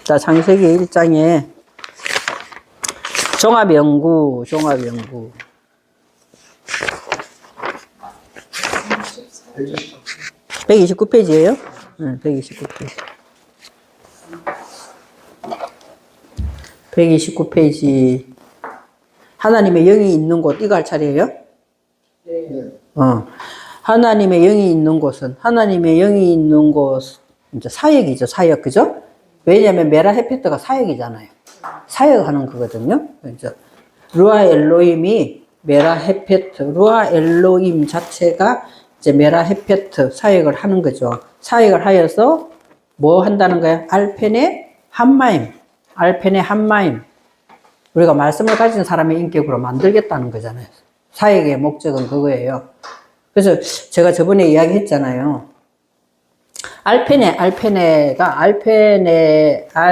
자, 창세기 1장에 종합연구. 129페이지예요? 네, 129페이지. 129페이지. 하나님의 영이 있는 곳, 이거 할 차례예요? 네. 하나님의 영이 있는 곳은, 하나님의 영이 있는 곳, 이제 사역이죠, 사역, 그죠? 왜냐면 메라 헤페트가 사역이잖아요. 사역하는 거거든요. 이제 루아 엘로힘이 메라 헤페트, 루아 엘로힘 자체가 이제 메라 헤페트 사역을 하는 거죠. 사역을 하여서 뭐 한다는 거야? 알펜의 한마임. 우리가 말씀을 가진 사람의 인격으로 만들겠다는 거잖아요. 사역의 목적은 그거예요. 그래서 제가 저번에 이야기했잖아요. 알페네가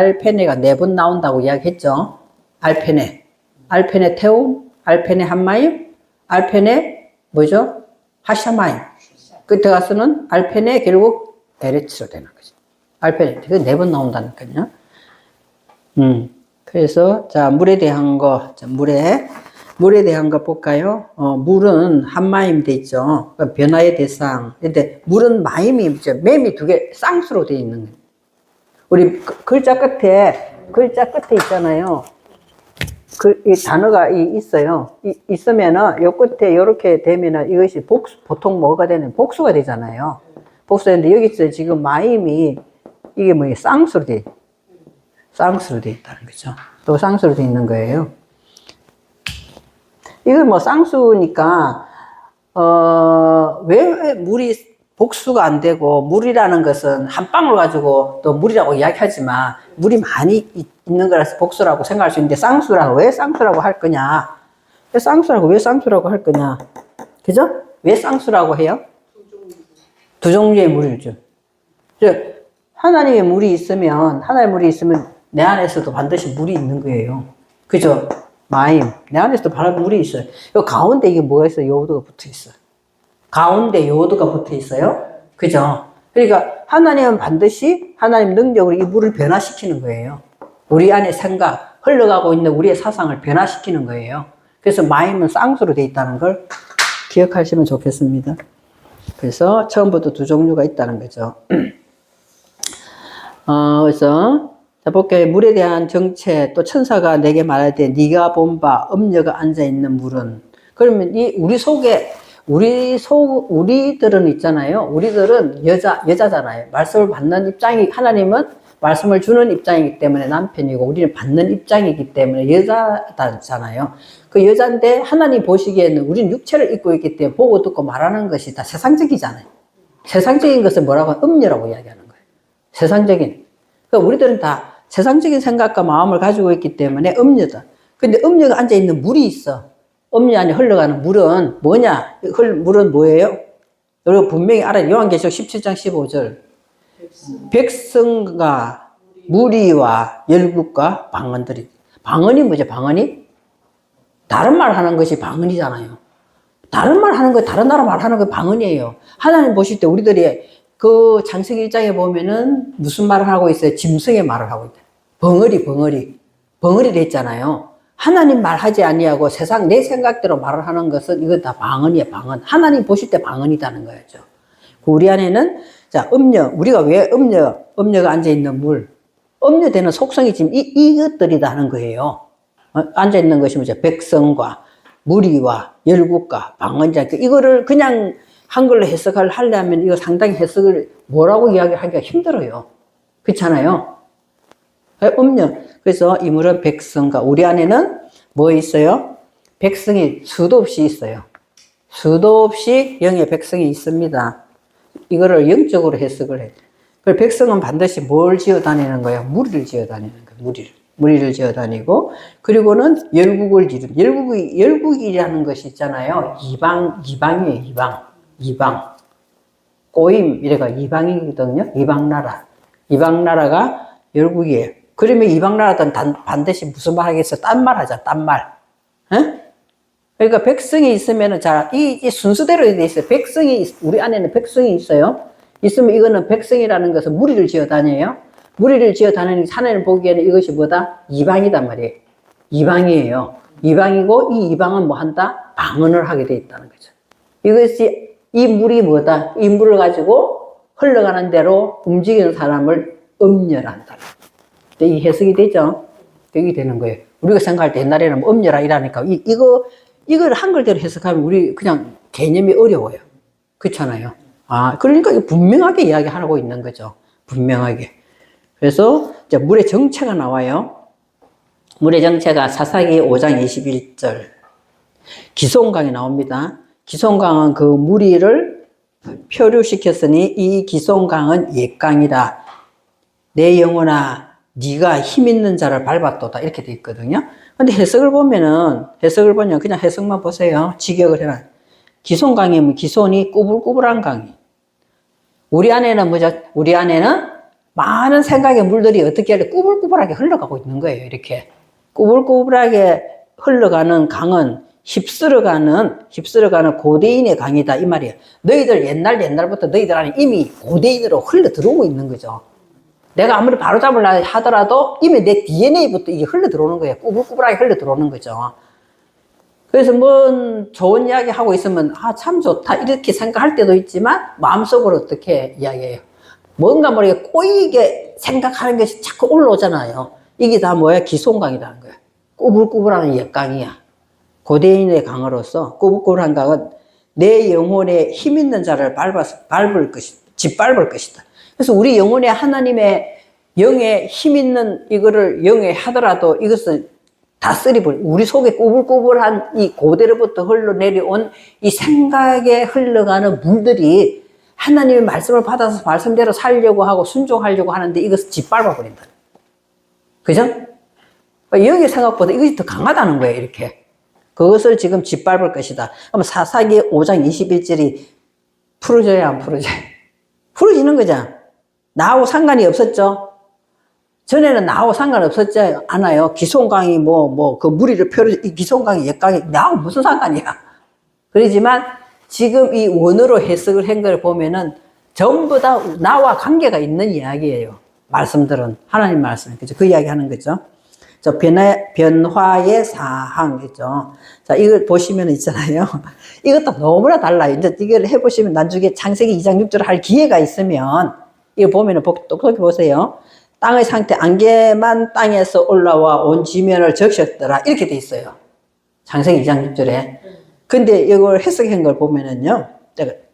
4번 나온다고 이야기했죠. 알페네 테움, 알페네 한마임, 알페네 뭐죠? 하샤마임. 끝에 가서는 알페네 결국 에레츠로 되는 거죠. 알페네, 그 4번 나온다니까요. 그래서 자, 물에 대한 거, 자, 물에 대한 거 볼까요? 물은 한마임 돼 있죠. 변화의 대상. 근데 물은 마임이 있죠. 맴이 2개 쌍수로 돼 있는 거예요. 우리 글자 끝에 있잖아요. 이 단어가 있어요. 있으면은 요 끝에 요렇게 되면은 이것이 보통 뭐가 되는 복수가 되잖아요. 복수가 되는데 여기서 지금 마임이 이게 뭐 쌍수로 돼 있다는 거죠. 또 쌍수로 돼 있는 거예요. 이건 뭐 쌍수니까, 왜 물이 복수가 안 되고, 물이라는 것은 한 방울 가지고 또 물이라고 이야기하지만, 물이 많이 있는 거라서 복수라고 생각할 수 있는데, 왜 쌍수라고 할 거냐? 왜 쌍수라고 할 거냐? 그죠? 왜 쌍수라고 해요? 2종류의 물이죠. 하나님의 물이 있으면 내 안에서도 반드시 물이 있는 거예요. 그죠? 마임. 내 안에서도 바로 물이 있어요. 요 가운데 이게 뭐가 있어요? 요오드가 붙어 있어요. 가운데 요오드가 붙어 있어요. 그죠? 그러니까 하나님은 반드시 하나님 능력으로 이 물을 변화시키는 거예요. 우리 안에 생각, 흘러가고 있는 우리의 사상을 변화시키는 거예요. 그래서 마임은 쌍수로 되어 있다는 걸 기억하시면 좋겠습니다. 그래서 처음부터 2종류가 있다는 거죠. 그래서 자, 볼게요. 물에 대한 정체, 또 천사가 내게 말할 때 네가 본 바 음녀가 앉아있는 물은, 그러면 우리들은 있잖아요. 우리들은 여자잖아요. 말씀을 받는 입장이, 하나님은 말씀을 주는 입장이기 때문에 남편이고, 우리는 받는 입장이기 때문에 여자잖아요. 그 여자인데 하나님 보시기에는 우리는 육체를 입고 있기 때문에 보고 듣고 말하는 것이 다 세상적이잖아요. 세상적인 것을 뭐라고 하면 음녀라고 이야기하는 거예요. 세상적인. 그러니까 우리들은 다 세상적인 생각과 마음을 가지고 있기 때문에 음녀다. 근데 음녀가 앉아있는 물이 있어. 음녀 안에 흘러가는 물은 뭐냐? 물은 뭐예요? 여러분 분명히 알아요. 요한계시록 17장 15절. 백성과 무리와 열국과 방언들이. 방언이 뭐죠? 방언이? 다른 말 하는 것이 방언이잖아요. 다른 말 하는 거, 다른 나라 말 하는 거 방언이에요. 하나님 보실 때 우리들이 그 창세기 1장에 보면은 무슨 말을 하고 있어요? 짐승의 말을 하고 있다. 벙어리 됐잖아요. 하나님 말하지 아니하고 세상 내 생각대로 말을 하는 것은 이거 다 방언이에요, 방언. 하나님 보실 때 방언이다는 거였죠. 우리 안에는 자, 우리가 왜 음녀가 앉아있는 물, 음녀되는 속성이 지금 이것들이다 하는 거예요. 앉아있는 것이 뭐죠? 백성과 무리와 열국과 방언자. 이거를 그냥 한글로 해석을 하려면 이거 상당히 해석을 뭐라고 이야기하기가 힘들어요. 그렇잖아요. 음녀. 그래서 이 물은 백성과, 우리 안에는 뭐 있어요? 백성이 수도 없이 있어요. 수도 없이 영의 백성이 있습니다. 이거를 영적으로 해석을 해요. 그래서 백성은 반드시 뭘 지어 다니는 거예요? 무리를 지어 다니는 거예요. 무리를 지어 다니고, 그리고는 열국을 지르는, 열국이라는 것이 있잖아요. 이방이에요, 이방. 꼬임, 이래가 이방이거든요. 이방 나라가 열국이에요. 그러면 이방 나라들은 반드시 무슨 말 하겠어? 딴 말 하자, 딴 말. 에? 그러니까 백성이 있으면은 자, 이 순서대로 돼 있어요. 우리 안에는 백성이 있어요. 있으면 이거는 백성이라는 것은 무리를 지어 다녀요. 무리를 지어 다니는 하나님 보기에는 이것이 뭐다? 이방이단 말이에요. 이방이에요. 이방이고 이 이방은 뭐 한다? 방언을 하게 돼 있다는 거죠. 이것이 이 물이 뭐다? 이 물을 가지고 흘러가는 대로 움직이는 사람을 음녀란다. 이 해석이 되죠? 여기 되는 거예요. 우리가 생각할 때 옛날에는 뭐 음녀라 이라니까 이걸 한글대로 해석하면 우리 그냥 개념이 어려워요. 그렇잖아요. 아, 그러니까 분명하게 이야기하고 있는 거죠. 분명하게. 그래서 이제 물의 정체가 나와요. 물의 정체가 사사기 5장 21절. 기손강이 나옵니다. 기손강은 그 무리를 표류시켰으니 이 기손강은 옛강이다. 내 영혼아, 네가 힘 있는 자를 밟았도다. 이렇게 돼 있거든요. 근데 해석을 보면 그냥 해석만 보세요. 직역을 해라. 기손강이면 기손이 꾸불꾸불한 강이. 우리 안에는 뭐죠? 우리 안에는 많은 생각의 물들이 어떻게 하려 꾸불꾸불하게 흘러가고 있는 거예요. 이렇게. 꾸불꾸불하게 흘러가는 강은 휩쓸어가는 고대인의 강이다. 이 말이에요. 너희들 옛날부터 너희들 안에 이미 고대인으로 흘러 들어오고 있는 거죠. 내가 아무리 바로잡으려 하더라도 이미 내 DNA부터 이게 흘러 들어오는 거예요. 꾸불꾸불하게 흘러 들어오는 거죠. 그래서 뭔 좋은 이야기 하고 있으면 아, 참 좋다 이렇게 생각할 때도 있지만 마음속으로 어떻게 이야기해요. 뭔가 모르게 꼬이게 생각하는 것이 자꾸 올라오잖아요. 이게 다 뭐야? 기손강이라는 거야. 꾸불꾸불한 옛강이야. 고대인의 강으로서 꾸불꾸불한 강은 내 영혼에 힘 있는 자를 짓밟을 것이다. 그래서 우리 영혼에 하나님의 영에 힘 있는 이거를 영에 하더라도 이것은 다 쓰리버려. 우리 속에 꾸불꾸불한 이 고대로부터 흘러내려온 이 생각에 흘러가는 물들이 하나님의 말씀을 받아서 말씀대로 살려고 하고 순종하려고 하는데 이것을 짓밟아 버린다. 그죠? 여기 생각보다 이것이 더 강하다는 거예요, 이렇게. 그것을 지금 짓밟을 것이다. 그럼 사사기 5장 21절이 풀어져야 안 풀어져요? 풀어지는 거죠. 나하고 상관이 없었죠. 전에는 나하고 상관없었지 않아요. 기손강이 그 무리를 이 기손강이 옛강이 나하고 무슨 상관이야. 그러지만 지금 이 원어로 해석을 한 걸 보면은 전부 다 나와 관계가 있는 이야기예요. 말씀들은 하나님 말씀. 그죠? 그 이야기 하는 거죠. 변화의 사항이죠. 자, 이걸 보시면 있잖아요. 이것도 너무나 달라요. 이제 이걸 해보시면 나중에 창세기 2장 6절 할 기회가 있으면 이거 보면은 똑똑히 보세요. 땅의 상태, 안개만 땅에서 올라와 온 지면을 적셨더라. 이렇게 돼 있어요. 창세기 2장 6절에. 근데 이걸 해석한 걸 보면은요.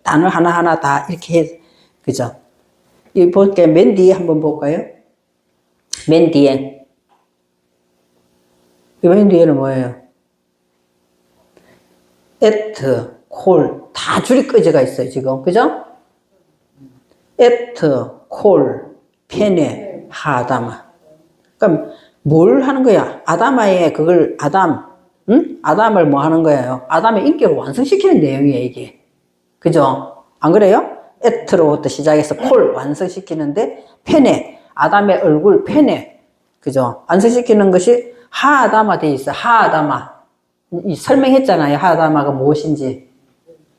단어 하나하나 다 이렇게 해. 그죠? 이 볼게요. 맨 뒤에 한번 볼까요? 맨 뒤에. 이 맨 뒤에는 뭐예요? 에트, 콜, 다 줄이 꺼져가 있어요, 지금. 그죠? 에트, 콜, 페네, 하아다마. 그럼 뭘 하는 거야? 아담아의 그걸, 아담을 뭐 하는 거예요? 아담의 인격을 완성시키는 내용이에요, 이게. 그죠? 안 그래요? 에트로부터 시작해서 콜 완성시키는데, 페네, 아담의 얼굴, 페네. 그죠? 완성시키는 것이 하아다마 돼 있어. 하아다마. 설명했잖아요. 하아다마가 무엇인지.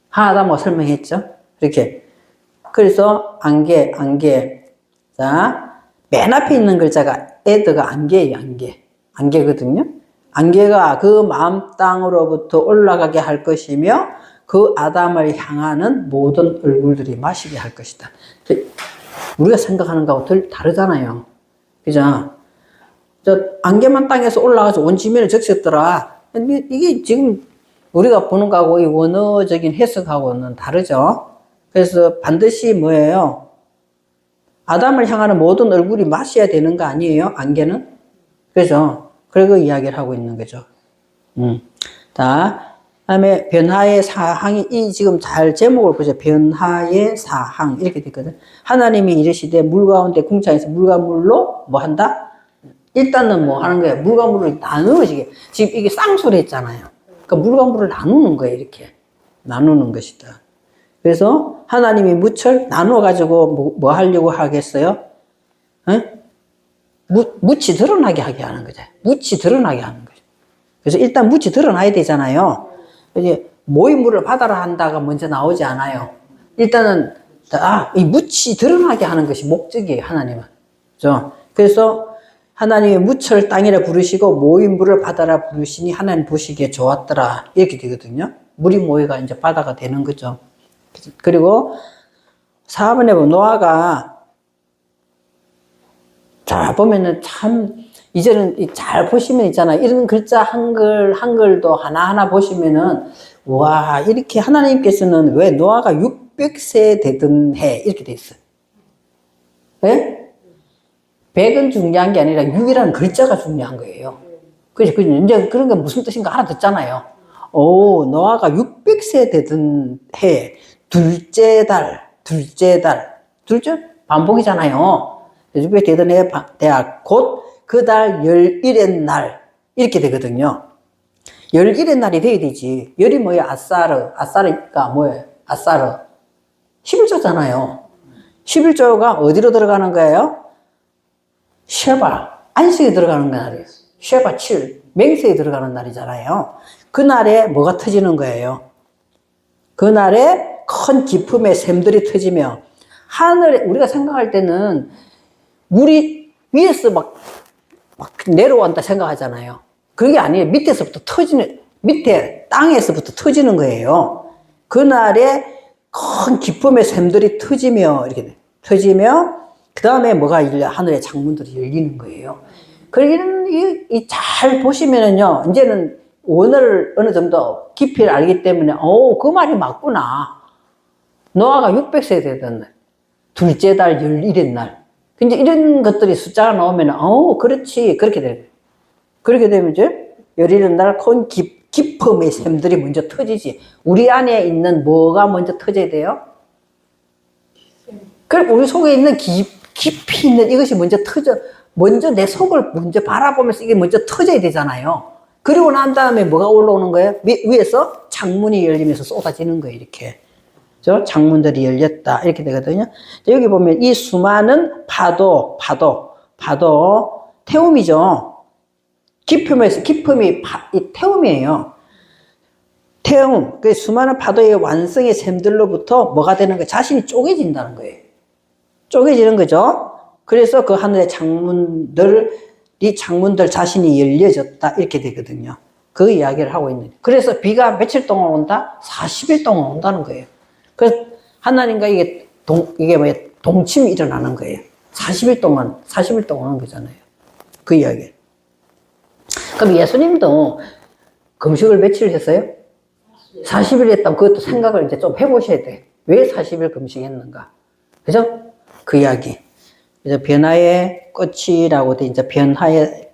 하아다마 설명했죠? 이렇게. 그래서 안개. 자, 맨 앞에 있는 글자가 에드가 안개예요, 안개거든요. 안개가 그 마음 땅으로부터 올라가게 할 것이며 그 아담을 향하는 모든 얼굴들이 마시게 할 것이다. 우리가 생각하는 거하고 다르잖아요. 그죠? 안개만 땅에서 올라가서 온 지면을 적셨더라. 이게 지금 우리가 보는 거하고 이 원어적인 해석하고는 다르죠. 그래서 반드시 뭐예요? 아담을 향하는 모든 얼굴이 마셔야 되는 거 아니에요? 안개는? 그죠? 그리고 이야기를 하고 있는 거죠. 자, 다음에 변화의 사항이, 이 지금 잘 제목을 보세요. 변화의 사항. 이렇게 됐거든. 하나님이 이르시되 물 가운데 궁창에서 물과 물로 뭐 한다? 일단은 뭐 하는 거예요? 물과 물을 나누어지게. 지금 이게 쌍소리 했잖아요. 그러니까 물과 물을 나누는 거예요. 이렇게. 나누는 것이다. 그래서 하나님이 무철 나누어가지고 뭐 하려고 하겠어요? 묻이 드러나게 하게 하는 거죠. 묻이 드러나게 하는 거죠. 그래서 일단 묻이 드러나야 되잖아요. 이제 모임물을 받아라 한다가 먼저 나오지 않아요. 일단은 이 묻이 드러나게 하는 것이 목적이에요. 하나님은. 그죠? 그래서 하나님이 무철 땅이라 부르시고 모인 물을 바다라 부르시니 하나님 보시기에 좋았더라. 이렇게 되거든요. 물이 모여가 이제 바다가 되는 거죠. 그리고 4번에 보면 노아가 자 보면은 참 이제는 잘 보시면 있잖아요. 이런 글자 한글도 하나하나 보시면은 와 이렇게 하나님께서는 왜 노아가 600세 되던 해 이렇게 돼 있어요. 왜? 100은 중요한 게 아니라 6이라는 글자가 중요한 거예요. 그죠? 이제 그런 게 무슨 뜻인가 알아듣잖아요. 오, 노아가 600세 되던 해, 둘째 반복이잖아요. 600 되던 해, 대학, 곧 그 달 11의 날, 이렇게 되거든요. 11의 날이 돼야 되지. 열이 뭐예요? 아싸르가 뭐예요? 아싸르. 11조잖아요. 11조가 어디로 들어가는 거예요? 쉐바, 안식에 들어가는 날이에요. 쉐바 7, 맹세에 들어가는 날이잖아요. 그날에 뭐가 터지는 거예요? 그날에 큰 기품의 샘들이 터지며 하늘에, 우리가 생각할 때는 물이 위에서 막 내려온다 생각하잖아요. 그게 아니에요. 밑에 땅에서부터 터지는 거예요. 그날에 큰 기품의 샘들이 터지며, 이렇게 터지며, 그 다음에 뭐가 하늘의 창문들이 열리는 거예요. 그러기는, 잘 보시면은요, 이제는 원어를 어느 정도 깊이를 알기 때문에, 그 말이 맞구나. 노아가 600세 되던 날, 둘째 달 11일 날. 근데 이런 것들이 숫자가 나오면, 그렇지. 그렇게 돼요. 그렇게 되면 이제, 11일 날 큰 기품의 샘들이 먼저 터지지. 우리 안에 있는 뭐가 먼저 터져야 돼요? 그래, 우리 속에 있는 깊이 있는 이것이 먼저 내 속을 먼저 바라보면서 이게 먼저 터져야 되잖아요. 그리고 난 다음에 뭐가 올라오는 거예요? 위에서 창문이 열리면서 쏟아지는 거예요, 이렇게. 창문들이 열렸다. 이렇게 되거든요. 여기 보면 이 수많은 파도, 태움이죠. 기품이 태움이에요. 태움, 그 수많은 파도의 완성의 샘들로부터 뭐가 되는 거예요? 자신이 쪼개진다는 거예요. 쪼개지는 거죠. 그래서 그 하늘의 창문들 자신이 열려졌다. 이렇게 되거든요. 그 이야기를 하고 있는. 그래서 비가 며칠 동안 온다? 40일 동안 온다는 거예요. 그래서 하나님과 이게 동침이 일어나는 거예요. 40일 동안 오는 거잖아요. 그 이야기. 그럼 예수님도 금식을 며칠 했어요? 40일 했다면 그것도 생각을 이제 좀 해보셔야 돼. 왜 40일 금식했는가? 그죠? 그 이야기. 그래서 변화의 끝이라고 돼, 이제 변화의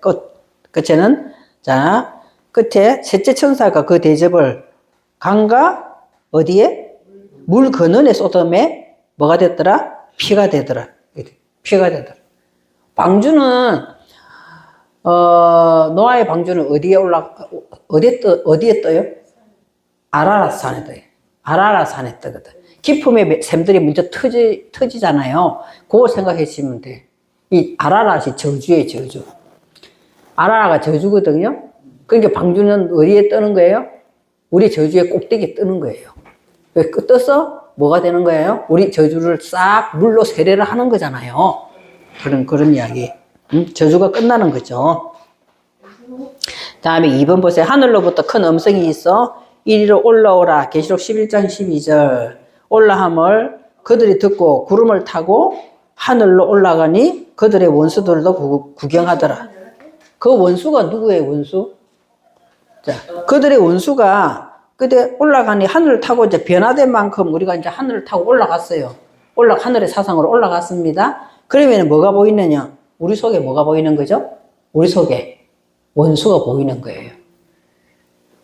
끝에는, 자, 끝에 셋째 천사가 그 대접을 강가, 어디에? 물 근원의 소돔에 뭐가 됐더라? 피가 되더라. 방주는, 노아의 방주는 어디에 떠요? 아라랏산에 떠요. 아라랏산에 뜨거든. 기품의 샘들이 먼저 터지잖아요. 그거 생각해 주시면 돼. 이 아라랏이 저주예요, 저주. 아라랏가 저주거든요. 그러니까 방주는 어디에 뜨는 거예요? 우리 저주의 꼭대기에 뜨는 거예요. 떠서 뭐가 되는 거예요? 우리 저주를 싹 물로 세례를 하는 거잖아요. 그런 이야기. 저주가 끝나는 거죠. 다음에 2번 보세요. 하늘로부터 큰 음성이 있어 이리로 올라오라. 계시록 11장 12절. 올라함을 그들이 듣고 구름을 타고 하늘로 올라가니 그들의 원수들도 구경하더라. 그 원수가 누구의 원수? 자, 그들의 원수가 그때 올라가니 하늘을 타고 이제 변화된 만큼 우리가 이제 하늘을 타고 올라갔어요. 하늘의 사상으로 올라갔습니다. 그러면 뭐가 보이느냐? 우리 속에 뭐가 보이는 거죠? 우리 속에 원수가 보이는 거예요.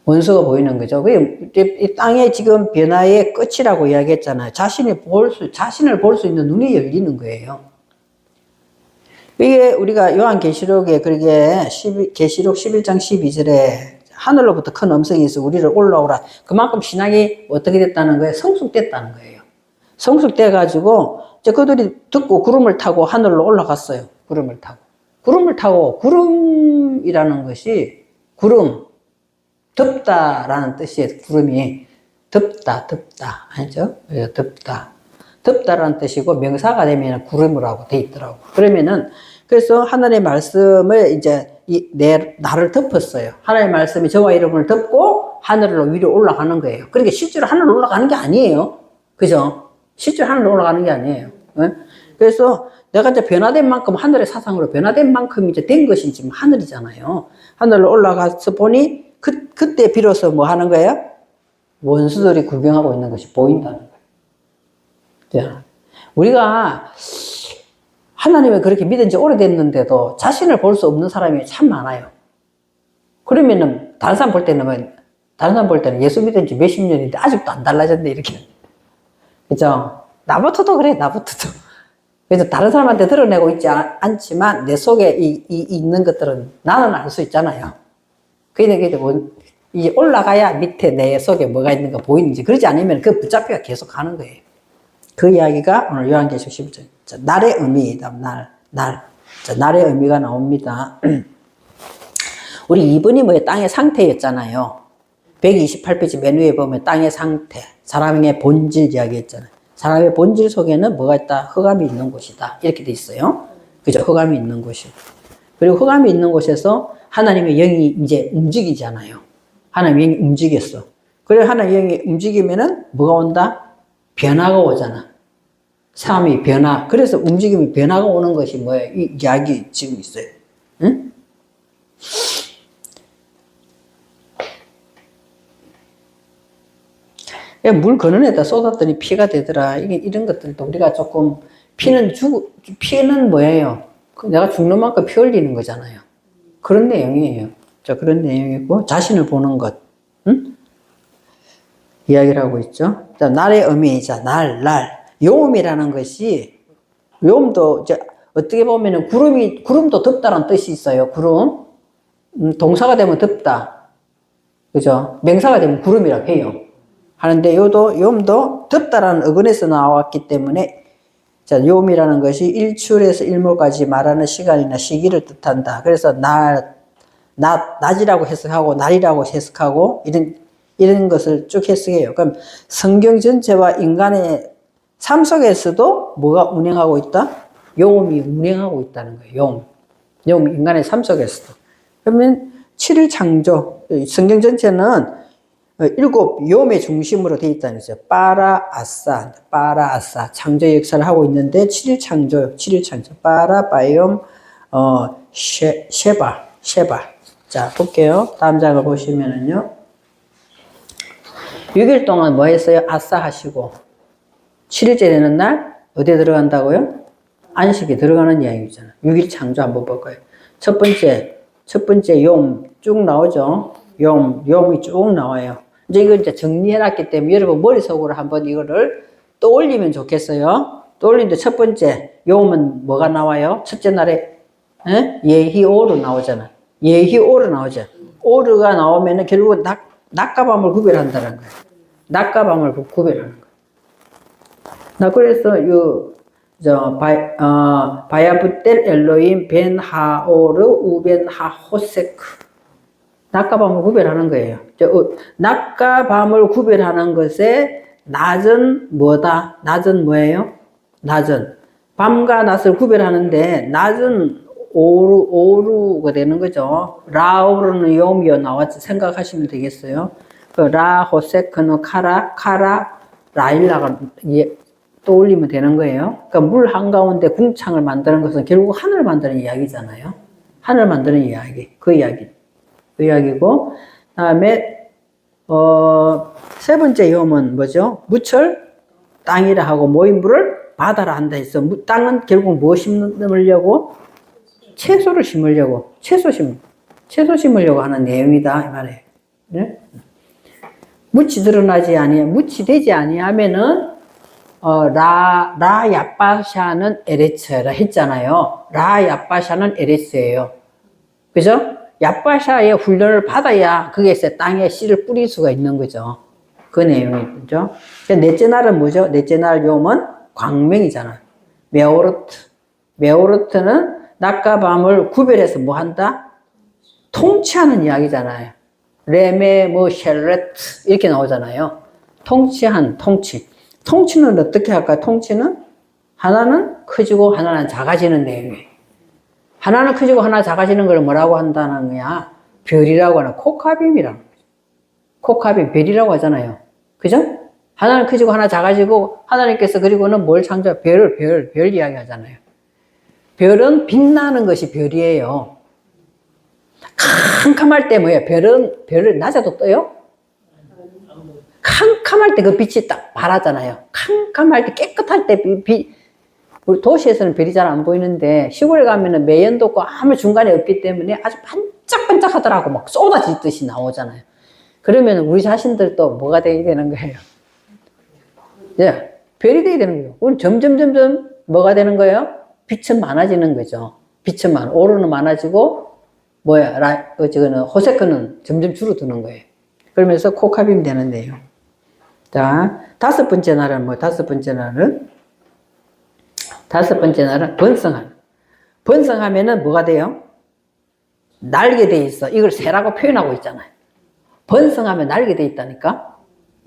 원수가 보이는 거죠. 이 땅의 지금 변화의 끝이라고 이야기했잖아요. 자신을 볼 수 있는 눈이 열리는 거예요. 이게 우리가 요한계시록에 계시록 11장 12절에 하늘로부터 큰 음성이 있어 우리를 올라오라. 그만큼 신앙이 어떻게 됐다는 거예요? 성숙됐다는 거예요. 성숙돼가지고 이제 그들이 듣고 구름을 타고 하늘로 올라갔어요. 구름을 타고 구름이라는 것이 덥다라는 뜻이에요. 구름이 덥다 아니죠? 덥다 덥다라는 뜻이고 명사가 되면 구름이라고 돼 있더라고. 그러면은 그래서 하나님의 말씀을 이제 나를 덮었어요. 하나님의 말씀이 저와 여러분을 덮고 하늘로 위로 올라가는 거예요. 그러니까 실제로 하늘로 올라가는 게 아니에요. 그죠? 실제로 하늘로 올라가는 게 아니에요. 네? 그래서 내가 이제 변화된 만큼 하늘의 사상으로 변화된 만큼 이제 된 것이 지금 하늘이잖아요. 하늘로 올라가서 보니 그때 비로소 뭐 하는 거예요? 원수들이 구경하고 있는 것이 보인다는 거예요. 자, 우리가 하나님을 그렇게 믿은 지 오래됐는데도 자신을 볼 수 없는 사람이 참 많아요. 그러면은 다른 사람 볼 때는 예수 믿은 지 몇십 년인데 아직도 안 달라졌네 이렇게. 그죠? 나부터도 그래, 나부터도. 그래서 다른 사람한테 드러내고 있지 않지만 내 속에 있는 것들은 나는 알 수 있잖아요. 그러니까 이제 올라가야 밑에 내 속에 뭐가 있는가 보이는지, 그러지 않으면 그 붙잡기가 계속 가는 거예요. 그 이야기가 오늘 요한계시록 15장. 자, 날의 의미이다. 날. 자, 날의 의미가 나옵니다. 우리 이분이 뭐예요? 땅의 상태였잖아요. 128페이지 맨 위에 보면 땅의 상태, 사람의 본질 이야기했잖아요. 사람의 본질 속에는 뭐가 있다? 흑암이 있는 곳이다. 이렇게 돼 있어요. 그죠? 흑암이 있는 곳이. 그리고 흑암이 있는 곳에서 하나님의 영이 이제 움직이잖아요. 하나님의 영이 움직였어. 그래 하나님의 영이 움직이면은 뭐가 온다? 변화가 오잖아. 삶이 변화. 그래서 움직임이 변화가 오는 것이 뭐예요? 이 이야기 지금 있어요. 응? 물 근원에다 쏟았더니 피가 되더라. 이런 것들도 우리가 조금 피는 뭐예요? 내가 죽는 만큼 피 흘리는 거잖아요. 그런 내용이에요. 자, 그런 내용이고, 자신을 보는 것. 응? 이야기를 하고 있죠. 자, 날의 의미이자 날. 요음이라는 것이, 요음도 이제 어떻게 보면은 구름도 덥다라는 뜻이 있어요. 구름. 동사가 되면 덥다. 그죠? 명사가 되면 구름이라고 해요. 하는데 요음도 덥다라는 어근에서 나왔기 때문에, 자, 요음이라는 것이 일출에서 일몰까지 말하는 시간이나 시기를 뜻한다. 그래서 낮이라고 해석하고 날이라고 해석하고 이런 것을 쭉 해석해요. 그럼 성경 전체와 인간의 삶 속에서도 뭐가 운행하고 있다? 요음이 운행하고 있다는 거예요. 요음 인간의 삶 속에서도. 그러면 7일 창조, 성경 전체는 7 요음의 중심으로 되어 있다는 거죠. 빠라아싸, 창조 역사를 하고 있는데 7일 창조, 빠라, 바이옴, 쉐바. 자, 볼게요. 다음 장을 보시면은요. 6일 동안 뭐 했어요? 아싸 하시고 7일째 되는 날 어디에 들어간다고요? 안식에 들어가는 이야기잖아요. 6일 창조 한번 볼까요? 첫 번째 용 쭉 나오죠. 용이 쭉 나와요. 이제 이걸 이제 정리해놨기 때문에 여러분 머릿속으로 한번 이거를 떠올리면 좋겠어요. 떠올리는데 첫 번째 용은 뭐가 나와요? 첫째 날에 예히오르 나오잖아. 예히오르 나오죠. 오르가 나오면은 결국은 낮과 밤을 구별한다는 거예요. 낮과 밤을 구별하는 거예요. 나 그래서 바야부텔 엘로임 벤 하오르 우벤 하호세크. 낮과 밤을 구별하는 거예요. 낮과 밤을 구별하는 것에 낮은 뭐다? 낮은 뭐예요? 낮은. 밤과 낮을 구별하는데 낮은 오루가 되는 거죠. 라오르는 요미요 나왔지 생각하시면 되겠어요. 그 라호세크는 카라, 라일라가 떠올리면 되는 거예요. 그러니까 물 한가운데 궁창을 만드는 것은 결국 하늘을 만드는 이야기잖아요. 하늘 만드는 이야기. 그 이야기고, 다음에, 세 번째 요음은 뭐죠? 무철, 땅이라 하고 모인 물을 바다라 한다 했어. 땅은 결국 무엇 심으려고? 채소 심으려고 하는 내용이다. 이 말이에요. 네? 묻이 되지 아니하면은, 야빠샤는 에레츠라 했잖아요. 야빠샤는 에레츠예요. 그죠? 야빠샤의 훈련을 받아야 거기에서 땅에 씨를 뿌릴 수가 있는 거죠. 그 내용이죠. 넷째 날은 뭐죠? 넷째 날 요음은 광명이잖아요. 메오르트는 낮과 밤을 구별해서 뭐 한다? 통치하는 이야기잖아요. 레메, 쉘레트 이렇게 나오잖아요. 통치. 통치는 어떻게 할까요? 통치는 하나는 커지고 하나는 작아지는 내용이에요. 하나는 커지고 하나 작아지는 걸 뭐라고 한다는 거야? 별이라고 하는 코카빔이라는 거죠. 코카빔, 별이라고 하잖아요. 그죠? 하나는 커지고 하나 작아지고 하나님께서 그리고는 뭘 창조해? 별 이야기 하잖아요. 별은 빛나는 것이 별이에요. 캄캄할 때 뭐예요? 별을 낮에도 떠요? 캄캄할 때 그 빛이 딱 바라잖아요. 캄캄할 때 깨끗할 때 우리 도시에서는 별이 잘 안 보이는데 시골에 가면은 매연도 없고 아무 중간에 없기 때문에 아주 반짝반짝 하더라고. 막 쏟아지듯이 나오잖아요. 그러면 우리 자신들도 뭐가 되게 되는 거예요? 예, 별이 되게 되는 거예요. 우리 점점 뭐가 되는 거예요? 빛은 많아지는 거죠. 빛은 오르는 많아지고 호세크는 점점 줄어드는 거예요. 그러면서 코카빔 되는데요. 자, 다섯 번째 날은 번성하는. 번성하면은 뭐가 돼요? 날게 돼 있어. 이걸 새라고 표현하고 있잖아요. 번성하면 날게 돼 있다니까.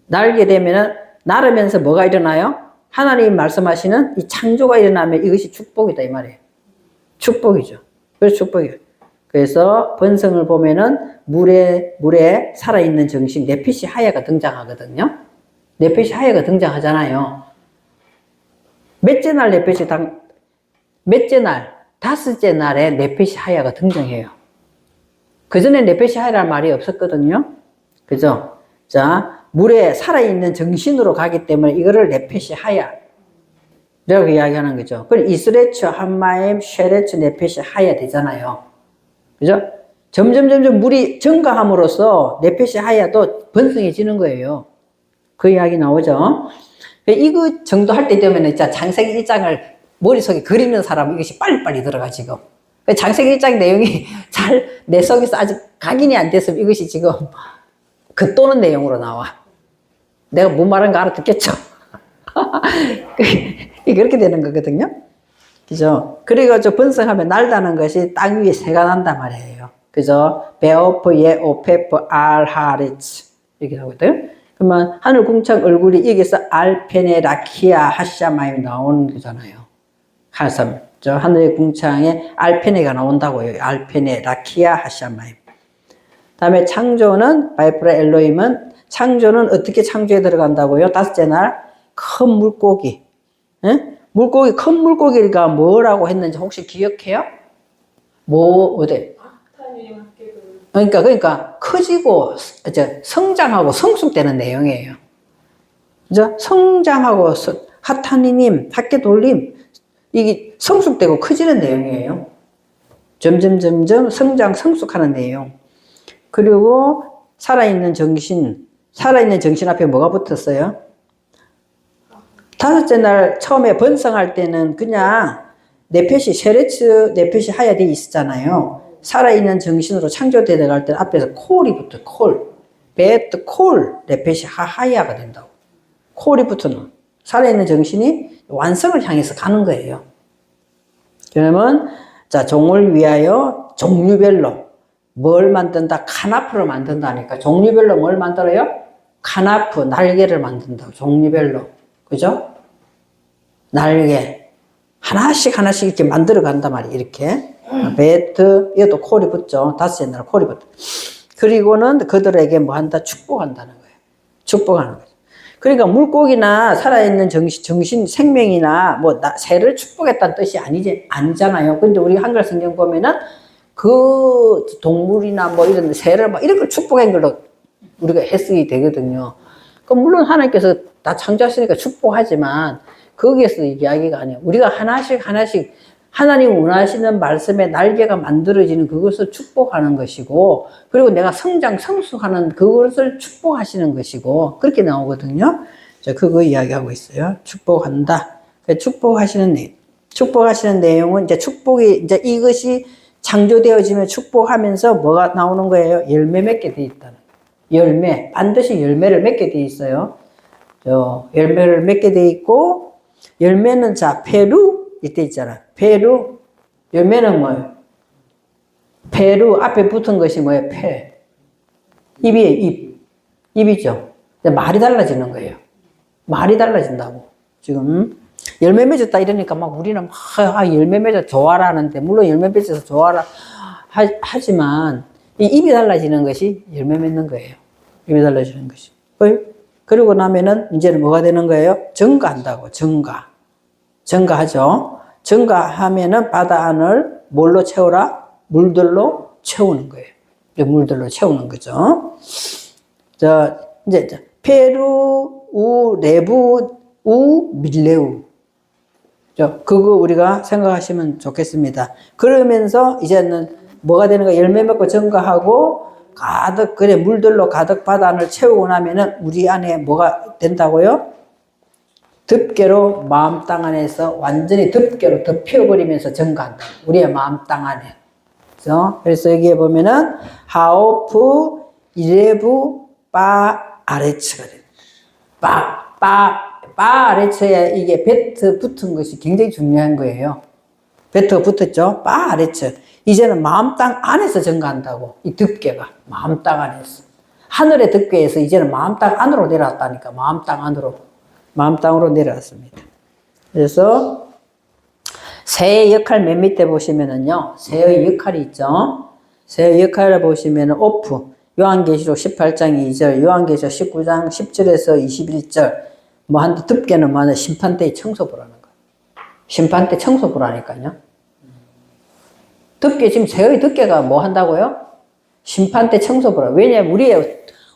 날게 되면은 날으면서 뭐가 일어나요? 하나님 말씀하시는 이 창조가 일어나면 이것이 축복이다 이 말이에요. 축복이죠. 그래서 축복이에요. 그래서 번성을 보면은 물에 살아있는 정신 네피시 하야가 등장하거든요. 네피시 하야가 등장하잖아요. 몇째 날, 다섯째 날에 네피시 하야가 등장해요. 그 전에 네피시 하야라는 말이 없었거든요. 그죠? 자, 물에 살아있는 정신으로 가기 때문에 이거를 네피시 하야 라고 이야기하는 거죠. 그럼 이스레츠, 한마임, 쉐레츠, 네피시 하야 되잖아요. 그죠? 점점 물이 증가함으로써 네피시 하야도 번성해지는 거예요. 그 이야기 나오죠. 이거 정도 할 때 되면 진짜 창세기 1장을 머릿속에 그리는 사람은 이것이 빨리빨리 들어가 지금. 창세기 1장 내용이 잘 내 속에서 아직 각인이 안 됐으면 이것이 지금 겉도는 내용으로 나와. 내가 뭔 말인가 알아듣겠죠? 그렇게 되는 거거든요. 그죠? 그리고 저 번성하면 날다는 것이 땅 위에 새가 난단 말이에요. 그죠? 베오프, 예오페프, 알하리츠. 이렇게 나오거든요. 그러면 하늘 궁창 얼굴이 여기서 알페네, 라키아, 하샤마임 나오는 거잖아요. 저 하늘의 궁창에 알페네가 나온다고요. 알페네, 라키아, 하샤마임. 다음에 창조는, 바이프라 엘로힘은 창조는 어떻게 창조에 들어간다고요? 다섯째 날, 큰 물고기. 응? 큰 물고기가 뭐라고 했는지 혹시 기억해요? 어디? 그러니까 커지고 성장하고 성숙되는 내용이에요. 그죠? 성장하고 하타니님, 학계돌림 이게 성숙되고 커지는 내용이에요. 점점 성숙하는 내용. 그리고 살아있는 정신 앞에 뭐가 붙었어요? 다섯째 날 처음에 번성할 때는 그냥 쉐레츠 네페시 하야디 있었잖아요. 살아있는 정신으로 창조되어 나갈 때 앞에서 콜이 붙어, 베트 콜 네페시 하야가 된다고. 콜이 붙어는 살아있는 정신이 완성을 향해서 가는 거예요. 그러면 자, 종을 위하여 종류별로 뭘 만든다? 카나프를 만든다니까. 종류별로 뭘 만들어요? 카나프, 날개를 만든다고. 종류별로. 그죠? 날개. 하나씩 이렇게 만들어 간단 말이에요. 이렇게. 베트, 이것도 콜이 붙죠. 다섯째 날 콜이 붙죠. 그리고는 그들에게 뭐 한다? 축복한다는 거예요. 축복하는 거죠. 그러니까 물고기나 살아있는 정신, 생명이나 새를 축복했다는 뜻이 아니잖아요. 근데 우리 한글 성경 보면은 그 동물이나 이런 새를 이런 걸 축복한 걸로 우리가 해석이 되거든요. 물론 하나님께서 다 창조하시니까 축복하지만 거기에서 이야기가 아니에요. 우리가 하나씩 하나님 원하시는 말씀에 날개가 만들어지는 그것을 축복하는 것이고, 그리고 내가 성숙하는 그것을 축복하시는 것이고, 그렇게 나오거든요. 그거 이야기하고 있어요. 축복한다. 축복하시는 내용은 축복이, 이것이 창조되어지면 축복하면서 뭐가 나오는 거예요? 열매 맺게 돼 있다는 거예요. 반드시 열매를 맺게 돼 있어요. 열매를 맺게 돼 있고, 열매는 페루, 이때 있잖아. 페루. 열매는 뭐예요? 페루, 앞에 붙은 것이 뭐예요? 입이에요, 입. 입이죠. 말이 달라지는 거예요. 말이 달라진다고. 지금 열매 맺었다 이러니까 막 우리는 막 열매 맺어 좋아라 하는데, 물론 열매 맺어서 좋아라 하지만 이 입이 달라지는 것이 열매 맺는 거예요. 입이 달라지는 것이. 그리고 나면은 이제는 뭐가 되는 거예요? 증가한다고. 증가하죠. 증가하면은 바다 안을 뭘로 채우라? 물들로 채우는 거예요. 물들로 채우는 거죠. 이제 페루 우 레부 우 밀레우. 그거 우리가 생각하시면 좋겠습니다. 그러면서 이제는 뭐가 되는 거야? 열매 맺고 증가하고 가득, 그래, 물들로 가득 바다 안을 채우고 나면은 우리 안에 뭐가 된다고요? 덮개로 마음 땅 안에서 완전히 덮개로 덮여버리면서 증가한다. 우리의 마음 땅 안에. 그래서 여기에 보면은 하오프 이레부 바 아레츠가 돼. 바 아레츠에 이게 베트 붙은 것이 굉장히 중요한 거예요. 베트가 붙었죠? 바 아레츠. 이제는 마음 땅 안에서 증가한다고. 이 덮개가 마음 땅 안에서. 하늘의 덮개에서 이제는 마음 땅 안으로 내려왔다니까. 마음 땅 안으로. 마음 땅으로 내려왔습니다. 그래서 새의 역할 맨 밑에 보시면은요, 새의 역할이 있죠. 새의 역할을 보시면은 오프, 요한계시록 18장 2절, 요한계시록 19장 10절에서 21절, 뭐 한데 덮개는 뭐냐, 심판대의 청소부라는 거예요. 심판대 청소부라니까요. 덮개, 지금 새의 덮개가 뭐 한다고요? 심판대 청소부라. 왜냐면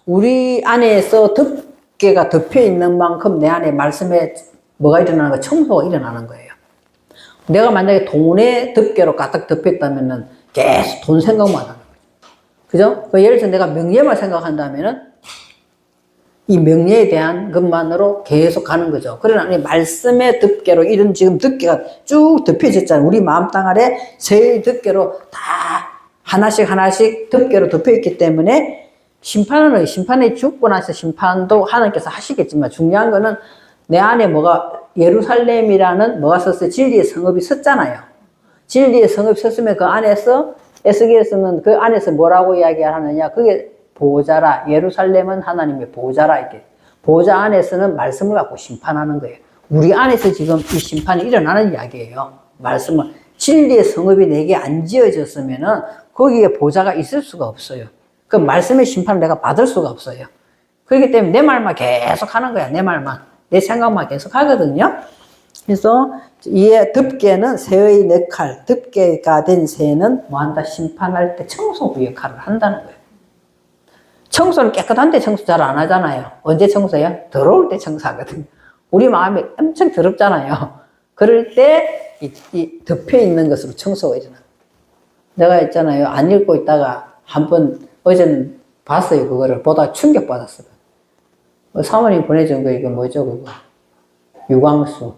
우리 안에서 덮개가 덮여 있는 만큼 내 안에 말씀에 뭐가 일어나는 거예요? 청소가 일어나는 거예요. 내가 만약에 돈의 덮개로 가득 덮였다면은 계속 돈 생각만 하는 거죠. 그죠? 예를 들어서 내가 명예만 생각한다면은 이 명예에 대한 것만으로 계속 가는 거죠. 그러나 이 말씀의 덮개로 이런 지금 덮개가 쭉 덮여졌잖아요. 우리 마음 땅 아래 새 덮개로 다 하나씩 덮개로 덮여있기 때문에 심판이 죽고 나서 심판도 하나님께서 하시겠지만 중요한 거는 내 안에 예루살렘이라는 뭐가 썼어요? 진리의 성읍이 섰잖아요. 진리의 성읍이 섰으면 그 안에서, 에스겔에서는 그 안에서 뭐라고 이야기하느냐? 그게 보호자라. 예루살렘은 하나님의 보호자라. 이렇게. 보호자 안에서는 말씀을 갖고 심판하는 거예요. 우리 안에서 지금 이 심판이 일어나는 이야기예요. 말씀은. 진리의 성읍이 내게 안 지어졌으면은 거기에 보호자가 있을 수가 없어요. 그 말씀의 심판을 내가 받을 수가 없어요. 그렇기 때문에 내 말만 계속 하는 거야. 내 말만. 내 생각만 계속 하거든요. 그래서 이 덮개는 새의 역할, 덮개가 된 새는 뭐한다? 심판할 때 청소부 역할을 한다는 거예요. 청소는 깨끗한데 청소 잘 안 하잖아요. 언제 청소해요? 더러울 때 청소하거든요. 우리 마음이 엄청 더럽잖아요. 그럴 때 이 덮여 있는 것으로 청소가 일어나. 내가 있잖아요. 안 읽고 있다가 한번 어제는 봤어요. 그거를 보다 충격받았어요. 사모님 보내준 거 이거 뭐죠 그거? 유광수.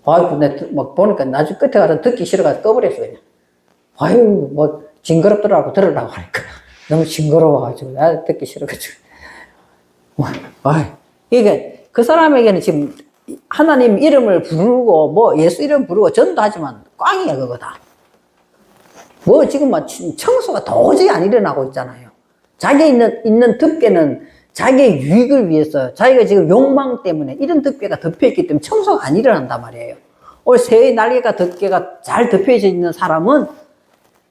아이고 막 보니까 나중에 끝에 가서 듣기 싫어가지고 꺼버렸어 그냥. 아유 뭐 징그럽더라고 들으려고 하니까 너무 징그러워가지고 나 듣기 싫어가지고. 이게 그 사람에게는 지금 하나님 이름을 부르고 뭐 예수 이름 부르고 전도하지만 꽝이야 그거 다. 뭐 지금 막 청소가 도저히 안 일어나고 있잖아요. 자기 있는 덮개는 자기의 유익을 위해서, 자기가 지금 욕망 때문에 이런 덮개가 덮여있기 때문에 청소가 안 일어난단 말이에요. 오늘 새의 날개가 덮개가 잘 덮여져 있는 사람은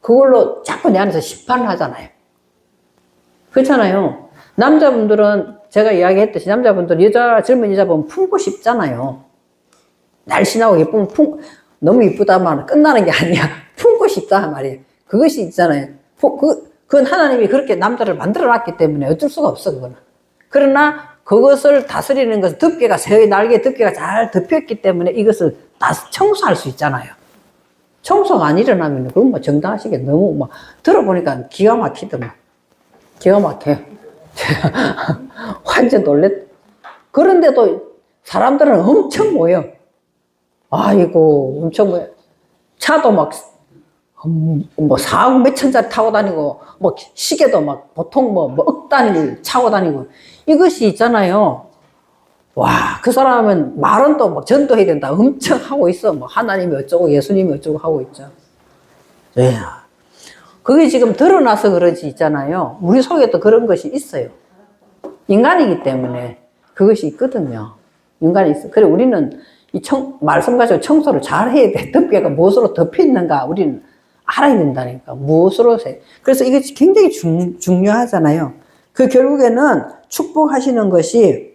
그걸로 자꾸 내 안에서 심판을 하잖아요. 그렇잖아요. 남자분들은 제가 이야기했듯이 남자분들 젊은 여자 보면 품고 싶잖아요. 날씬하고 예쁘면 너무 이쁘다만 끝나는 게 아니야. 품고 싶다 말이에요. 그것이 있잖아요. 그건 하나님이 그렇게 남자를 만들어 놨기 때문에 어쩔 수가 없어 그거는. 그러나 그것을 다스리는 것은 덮개가 새의 날개 덮개가 잘 덮였기 때문에 이것을 다 청소할 수 있잖아요. 청소가 안 일어나면 그건 뭐 정당하시게 너무 막 들어보니까 기가 막히더만. 기가 막혀. 완전 놀랬. 그런데도 사람들은 엄청 모여. 아이고 엄청 모여. 차도 막 뭐 4억 몇천짜리 타고 다니고 뭐 시계도 막 보통 뭐 억 단위를 차고 다니고 이것이 있잖아요. 와, 그 사람은 말은 또 막 전도해야 된다 엄청 하고 있어. 뭐 하나님이 어쩌고 예수님이 어쩌고 하고 있죠. 네. 그게 지금 드러나서 그러지 있잖아요. 우리 속에도 그런 것이 있어요. 인간이기 때문에 그것이 있거든요. 인간이 있어. 그래, 우리는 말씀 가지고 청소를 잘 해야 돼. 덮개가 무엇으로 덮여 있는가 우리는 알아야 된다니까. 무엇으로 해. 그래서 이게 굉장히 중요하잖아요. 그 결국에는 축복하시는 것이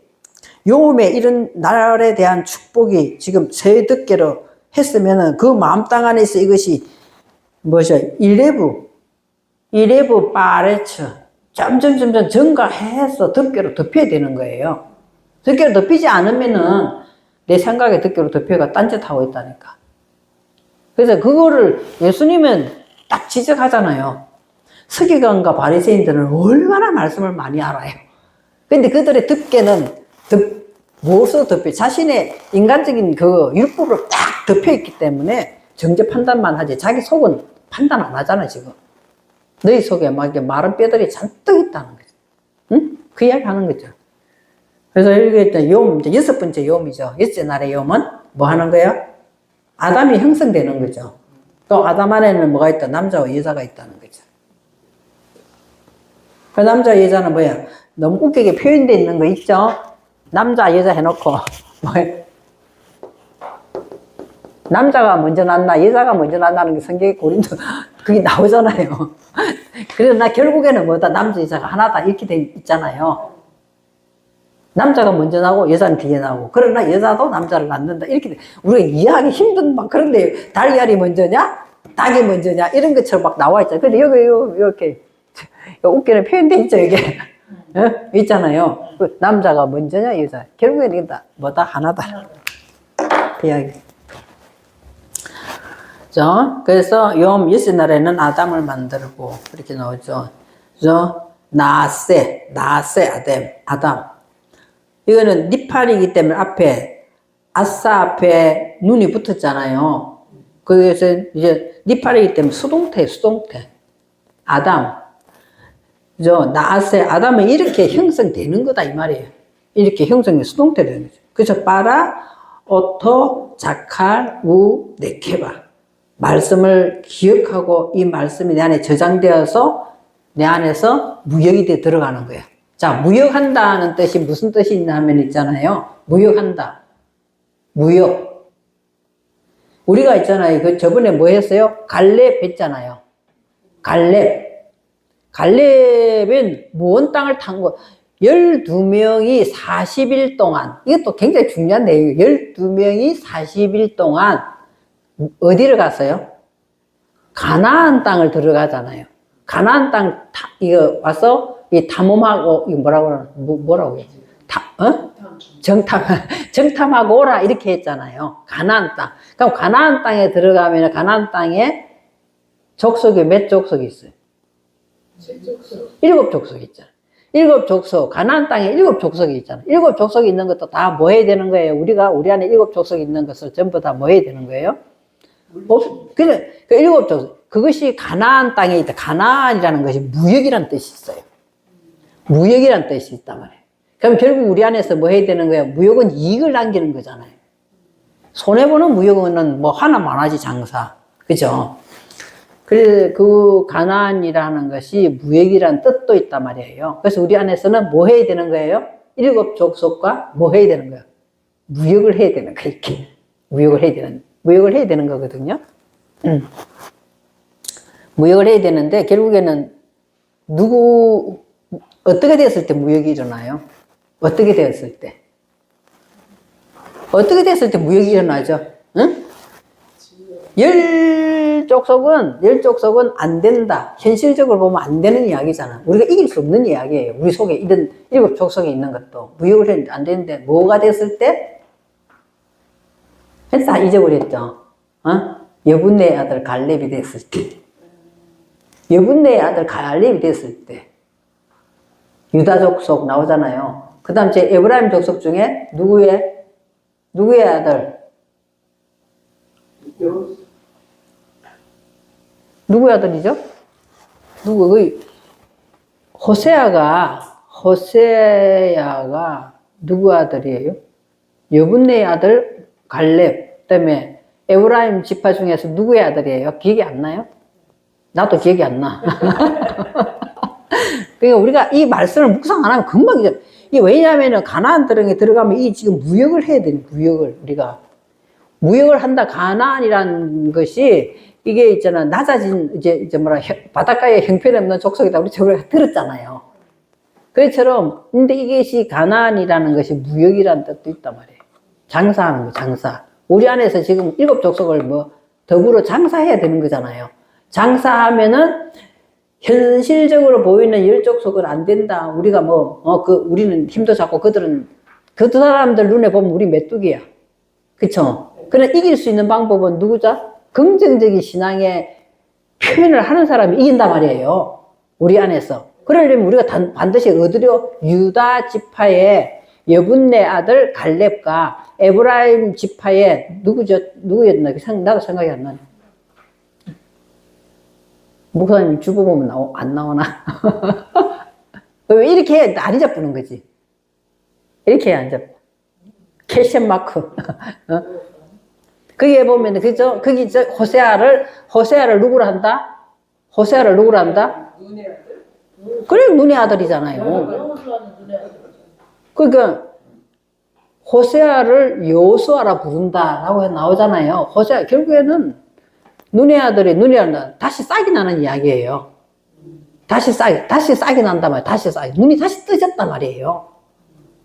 요음에 이런 날에 대한 축복이 지금 새 덮개로 했으면은 그 마음 땅 안에 있어 이것이 뭐죠? 일레브 파레츠 점점 증가해서 덮개로 덮여야 되는 거예요. 덮개로 덮이지 않으면은 내 생각에 덮개로 덮여가 딴짓하고 있다니까. 그래서 그거를 예수님은 딱 지적하잖아요. 서기관과 바리새인들은 얼마나 말씀을 많이 알아요. 근데 그들의 덮개는 무엇으로 덮여? 자신의 인간적인 그 율법으로 딱 덮여 있기 때문에 정죄 판단만 하지 자기 속은 판단 안 하잖아 지금. 너희 속에 막 이렇게 마른 뼈들이 잔뜩 있다는 거죠. 응? 그 이야기 하는 거죠. 그래서 여기 일단 욤, 이제 6번째 욤이죠. 6째 날의 욤은 뭐 하는 거예요? 아담이 형성되는 거죠. 또 아담 안에는 뭐가 있다? 남자와 여자가 있다는 거죠. 그 남자 여자는 뭐야? 너무 웃기게 표현되어 있는 거 있죠? 남자 여자 해놓고 뭐야? 남자가 먼저 낳나 여자가 먼저 낳나는 게 성경에 고린도 그게 나오잖아요. 그러나 결국에는 뭐다? 남자 여자가 하나다 이렇게 돼 있잖아요. 남자가 먼저 나고 여자는 뒤에 나오고 그러나 여자도 남자를 낳는다 이렇게 돼. 우리가 이해하기 힘든 막 그런데 달걀이 먼저냐 닭이 먼저냐 이런 것처럼 막 나와 있잖아요. 근데 여기 이렇게 웃기는 표현돼 있죠 이게. 어? 있잖아요. 남자가 먼저냐 여자 결국에는 다 뭐다 하나다 그 이야기. 그래서 욤 6날에는 아담을 만들고 이렇게 나오죠. 나세 아담. 이거는 니팔이기 때문에 앞에 아싸 앞에 눈이 붙었잖아요. 그래서 이제 니팔이기 때문에 수동태. 아담. 나세 아담은 이렇게 형성되는 거다 이 말이에요. 이렇게 형성이 수동태 되는 거죠. 그래서 빠라 오토 자칼 우 네케바. 말씀을 기억하고 이 말씀이 내 안에 저장되어서 내 안에서 무역이 돼 들어가는 거예요. 자, 무역한다는 뜻이 무슨 뜻이 있나 하면 있잖아요. 무역한다. 무역. 우리가 있잖아요. 그 저번에 뭐 했어요? 갈렙 했잖아요. 갈렙은 먼 땅을 탄 거. 12명이 40일 동안, 이것도 굉장히 중요한 내용이에요. 12명이 40일 동안 어디를 갔어요? 가나안 땅을 들어가잖아요. 가나안 땅, 이거 와서, 이 탐험하고, 이거 뭐라고 해야지? 정탐하고 오라, 이렇게 했잖아요. 가나안 땅. 그럼 가나안 땅에 들어가면 가나안 땅에 족속이 몇 족속이 있어요? 7족속이 있잖아요. 7족속, 가나안 땅에 7족속이 있잖아요. 7족속이 있는 것도 다 뭐 해야 되는 거예요? 우리 안에 7족속이 있는 것을 전부 다 뭐 해야 되는 거예요? 그래, 그 7족속. 그것이 가나안 땅에 있다. 가나안이라는 것이 무역이라는 뜻이 있어요. 무역이라는 뜻이 있단 말이에요. 그럼 결국 우리 안에서 뭐 해야 되는 거예요? 무역은 이익을 남기는 거잖아요. 손해보는 무역은 뭐 하나만 하지, 장사. 그죠? 그래서 그 가나안이라는 것이 무역이라는 뜻도 있단 말이에요. 그래서 우리 안에서는 뭐 해야 되는 거예요? 7족속과 뭐 해야 되는 거예요? 무역을 해야 되는 거예요. 이렇게. 무역을 해야 되는 거거든요. 무역을 해야 되는데, 결국에는 어떻게 되었을 때 무역이 일어나요? 어떻게 되었을 때 무역이 일어나죠? 응? 10족속은 안 된다. 현실적으로 보면 안 되는 이야기잖아. 우리가 이길 수 없는 이야기예요. 우리 속에 이런 7족속이 있는 것도. 무역을 했는데 안 되는데, 뭐가 됐을 때? 다 잊어버렸죠. 여분네의 아들 갈렙이 됐을 때. 여분네의 아들 갈렙이 됐을 때. 유다 족속 나오잖아요. 그 다음 제 에브라임 족속 중에 누구의 아들? 누구의 아들이죠? 호세아가 누구 아들이에요? 여분네의 아들 갈렙. 그다음에 에브라임 지파 중에서 누구의 아들이에요? 기억이 안 나요? 나도 기억이 안 나. 그러니까 우리가 이 말씀을 묵상 안 하면 금방 잊어. 이 왜냐하면은 가나안 땅에 들어가면 이 지금 무역을 해야 되는 무역을 우리가 무역을 한다. 가나안이라는 것이 이게 있잖아 낮아진 이제 뭐라 바닷가에 형편없는 족속이다. 우리 저걸 들었잖아요. 그처럼 근데 이것이 가나안이라는 것이 무역이라는 뜻도 있단 말이에요. 장사하는 거 장사. 우리 안에서 지금 7족속을 뭐 더불어 장사해야 되는 거잖아요. 장사하면은 현실적으로 보이는 10족속은 안 된다. 우리가 우리는 힘도 작고 그들은 그 두 사람들 눈에 보면 우리 메뚜기야. 그쵸? 그러나 이길 수 있는 방법은 누구죠? 긍정적인 신앙의 표현을 하는 사람이 이긴단 말이에요. 우리 안에서. 그러려면 우리가 반드시 얻으려 유다 지파의 여분네 아들 갈렙과 에브라임 지파의 누구였나? 나도 생각이 안 나네. 목사님 주보 보면 안 나오나? 이렇게 해야 안 잡는 거지. 이렇게 해야 안 잡. 캐션 마크. 어? 거기에 보면, 그죠? 거기 호세아를 누구로 한다? 호세아를 누구로 한다? 그래, 눈의 아들이잖아요. 그러니까, 호세아를 여호수아라 부른다라고 나오잖아요. 호세아, 결국에는 눈의 아들이 다시 싹이 나는 이야기예요. 다시 싹이 난단 말이에요. 눈이 다시 떠졌단 말이에요.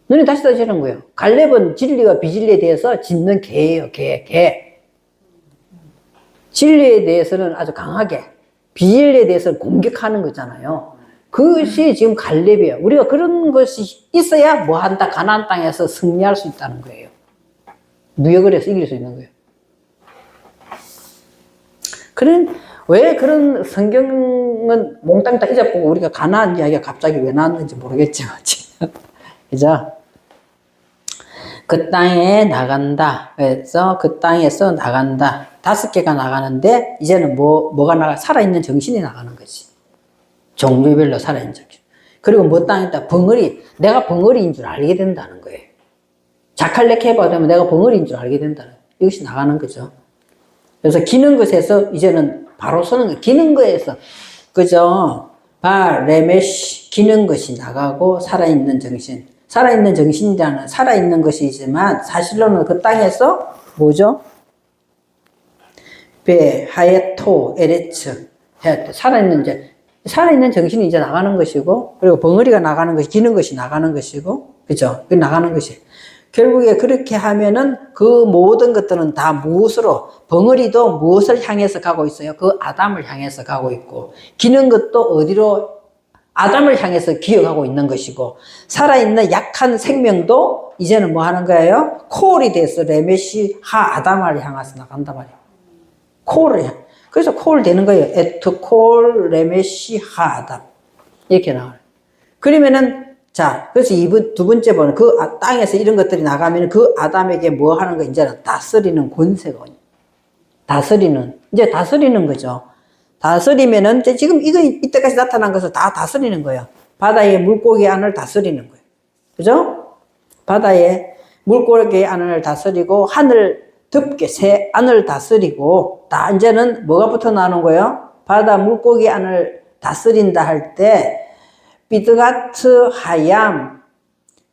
눈이 다시 떠지는 거예요. 갈렙은 진리와 비진리에 대해서 짖는 개예요. 개. 진리에 대해서는 아주 강하게, 비진리에 대해서는 공격하는 거잖아요. 그것이 지금 갈렙이에요. 우리가 그런 것이 있어야 뭐 한다? 가나안 땅에서 승리할 수 있다는 거예요. 무역을 해서 이길 수 있는 거예요. 왜 그런 성경은 몽땅 다 잊어보고 우리가 가나안 이야기가 갑자기 왜 나왔는지 모르겠지만, 그죠? 그 땅에 나간다. 그래서 그 땅에서 나간다. 5개가 나가는데, 이제는 살아있는 정신이 나가는 거지. 종류별로 살아있는 정신. 그리고 뭐 땅에다 내가 벙어리인 줄 알게 된다는 거예요. 자칼렉 해봐도 내가 벙어리인 줄 알게 된다는 거예요. 이것이 나가는 거죠. 그래서 기는 것에서 이제는 바로 서는 거예요. 기는 것에서, 그죠? 레메시, 기는 것이 나가고 살아있는 정신. 살아있는 정신이라는 살아있는 것이지만 사실로는 그 땅에서 뭐죠? 하예토, 에레츠. 살아있는 정신이 이제 나가는 것이고, 그리고 벙어리가 나가는 것이, 기는 것이 나가는 것이고, 그죠? 그 나가는 것이. 결국에 그렇게 하면은 그 모든 것들은 다 무엇으로, 벙어리도 무엇을 향해서 가고 있어요? 그 아담을 향해서 가고 있고, 기는 것도 어디로? 아담을 향해서 기어가고 있는 것이고, 살아있는 약한 생명도 이제는 뭐 하는 거예요? 콜이 돼서 레메시 하 아담을 향해서 나간단 말이에요. 그래서 콜 되는 거예요. 에트 콜 레메시 하 아담. 이렇게 나와요. 그러면은, 그래서 두 번째 번은 그 땅에서 이런 것들이 나가면 그 아담에게 뭐 하는 거, 이제는 다스리는 권세가, 이제 다스리는 거죠. 다스리면은, 지금 이때까지 나타난 것을 다 다스리는 거예요. 바다의 물고기 안을 다스리는 거예요. 그죠? 바다의 물고기 안을 다스리고, 하늘 덮개, 새 안을 다스리고, 이제는 뭐가 붙어 나오는 거예요? 바다 물고기 안을 다스린다 할 때, 비드가트 하얌,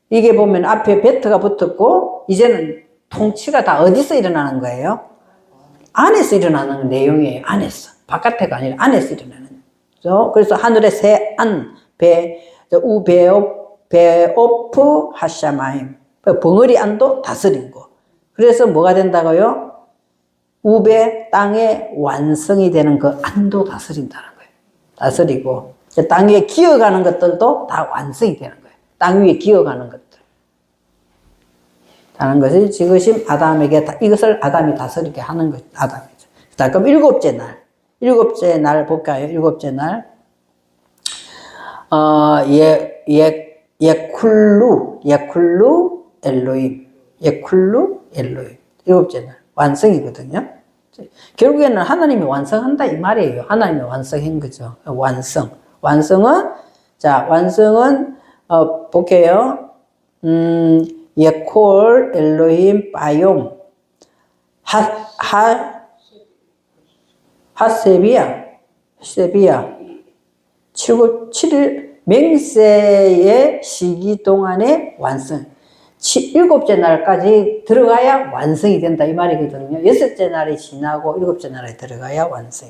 이게 보면 앞에 베트가 붙었고, 이제는 통치가 다 어디서 일어나는 거예요? 안에서 일어나는 내용이에요. 안에서. 바깥에가 아니라 안에서 일어나는 거죠. 그래서 하늘의 새 안, 베오프 하샤마임. 벙어리 안도 다스린 거. 그래서 뭐가 된다고요? 우베 땅의 완성이 되는 그 안도 다스린다는 거예요. 다스리고, 땅 위에 기어가는 것들도 다 완성이 되는 거예요. 땅 위에 기어가는 것들. 하는 것이 지금 아담에게, 이것을 아담이 다스리게 하는 것, 아담이죠. 그럼 7째 날 볼까요? 7째 날. 예쿨루 엘로임. 7째 날. 완성이거든요. 결국에는 하나님이 완성한다 이 말이에요. 하나님이 완성한 거죠. 완성은 볼게요. 예콜 엘로힘 바욤 세비야 7일 맹세의 시기 동안에 완성. 일곱째 날까지 들어가야 완성이 된다 이 말이거든요. 여섯째 날이 지나고 일곱째 날에 들어가야 완성.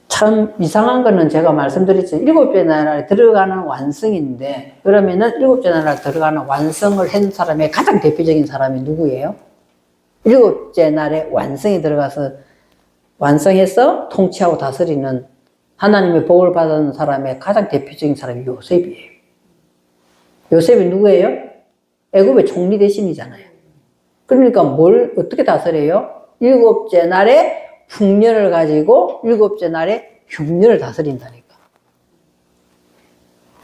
참 이상한 거는 제가 말씀드렸죠. 일곱째 날에 들어가는 완성인데 그러면은 일곱째 날에 들어가는 완성을 한 사람의 가장 대표적인 사람이 누구예요? 일곱째 날에 완성이 들어가서 완성해서 통치하고 다스리는 하나님의 복을 받은 사람의 가장 대표적인 사람이 요셉이에요. 요셉이 누구예요? 애굽의 총리 대신이잖아요. 그러니까 뭘 어떻게 다스려요? 일곱째 날에 풍년을 가지고 일곱째 날에 흉년을 다스린다니까.